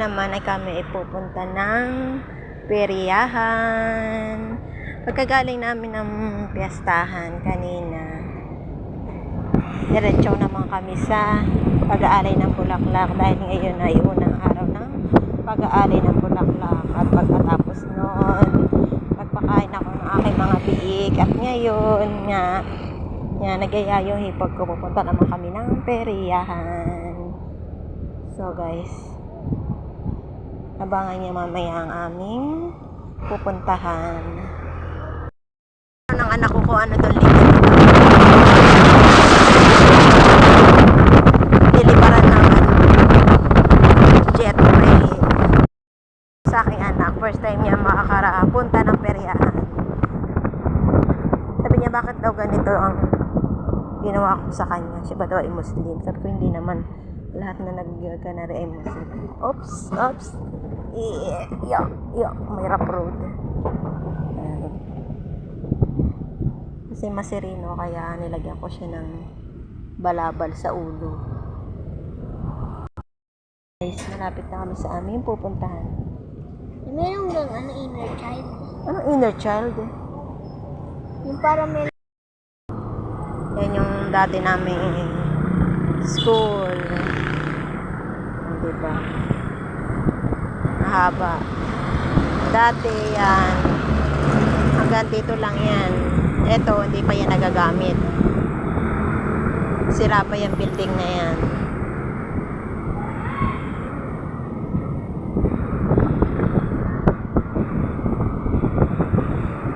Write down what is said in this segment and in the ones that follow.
naman ay kami ay pupunta ng peryahan. Pagkagaling namin ng piyestahan kanina, diretso naman kami sa pag-aalay ng bulaklak dahil ngayon ay unang araw ng pag-aalay ng bulaklak. At pagkatapos noon, nagpakain ako ng aking mga biik. At ngayon nga, nagaya yung hipag ko, pupunta naman kami ng peryahan. So guys, abangan niya mamaya ang aming pupuntahan. Ng anak ko kung ano doon liliparan ng jet plane sa aking anak. First time niya makakarapunta ng peryahan. Sabi niya, bakit daw ganito ang ginawa ko sa kanya? Siya ba daw ay Muslim? Sabi ko, hindi naman. Lahat na nag-ganari ay Muslim. Oops. May rough road. Kasi masirino, kaya nilagyan ko siya ng balabal sa ulo. Guys, malapit na kami sa aming pupuntahan. Meron lang inner child. Ano inner child? Yung parang may... Yan yung dati naming school. Diba? Mahaba. Dati yan. Hanggang dito lang yan. Eto, hindi pa yan nagagamit. Sira pa yung building na yan.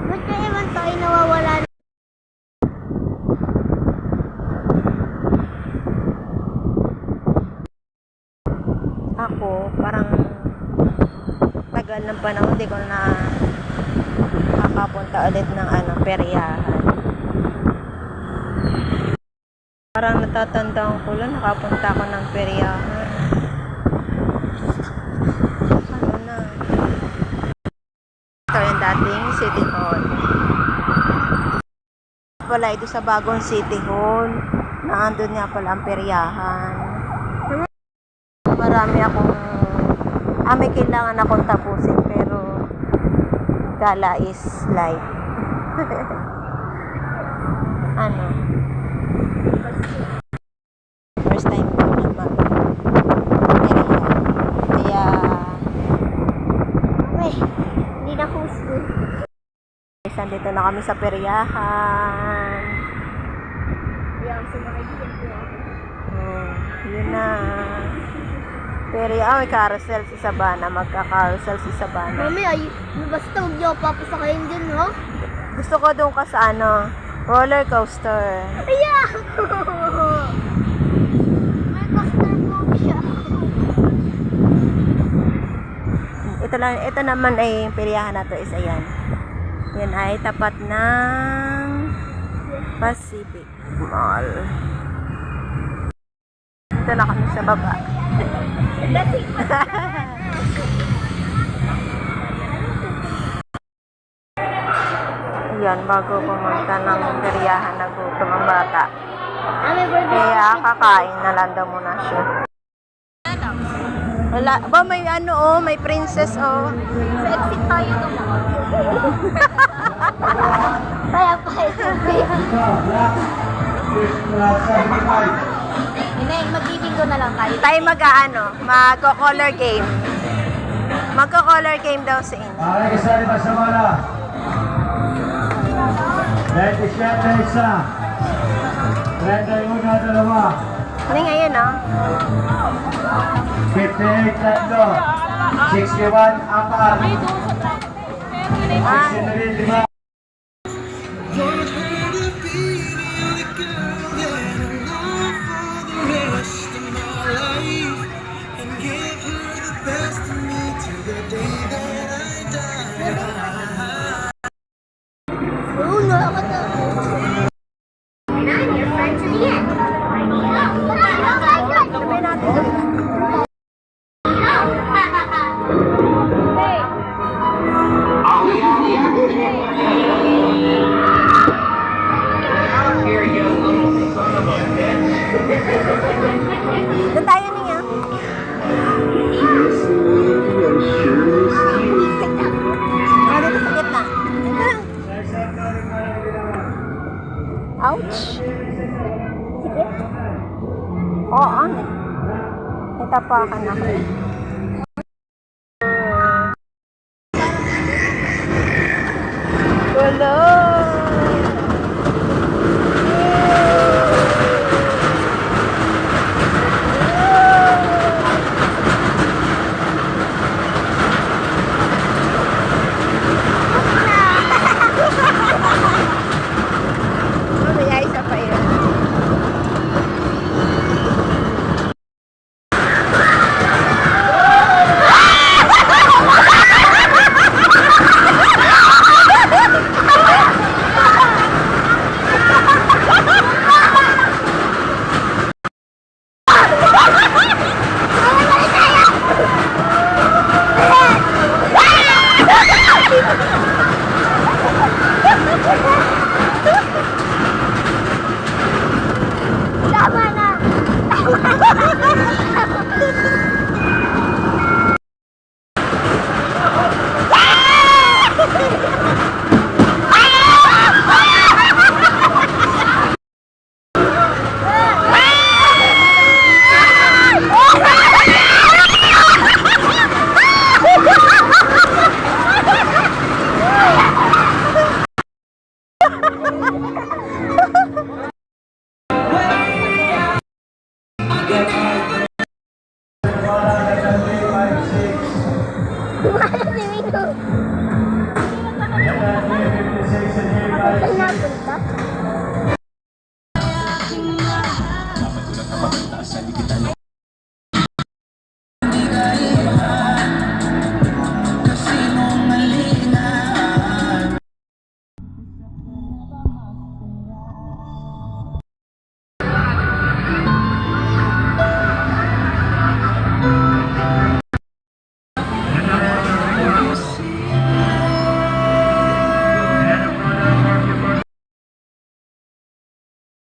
Ba't na naman tayo nawawala na? Ako, parang tagal ng panahon, hindi ko na makapunta ulit ng peryahan. Parang natatandaan ko lang, nakapunta ako ng peryahan. Ano na? Ito yung dating City Hall. Wala ito sa bagong City Hall. Naandun nga pala ang peryahan. Marami akong may kailangan akong tapusin, pero gala is life. Ano? First time ko naman. Kaya Hindi na husto. dito na kami sa peryahan. Yung sumakay dito. Yun na. May carousel si Sabana. Magka-carousel si Sabana. Mami, basta huwag niyo papasakayin dyan, no? Gusto ko doon ka sa roller coaster. Ayan! May coaster phobia. Ito naman ay peryahan na to is ayan. Yan ay tapat ng Pacific Mall. Ito na kami sa baba. Yan, bago pumunta ng peryahan na gutom ang bata. Kaya kakain na lang daw muna siya. Wala, ba may may princess Sa exit tayo naman. Kaya pa ito. Hindi, mag-ibingo na lang tayo. Tayo magko-color game. Magko-color game daw sa inyo. Kasali pa sa mga 27 isa 31 dalawa Ano ngayon, 58 tatlo 61 apat 63 Doon tayo niya. Napakan ako. Gulo! Mamaya isa pa yun. Tama na! Si Miko. Saan napunta?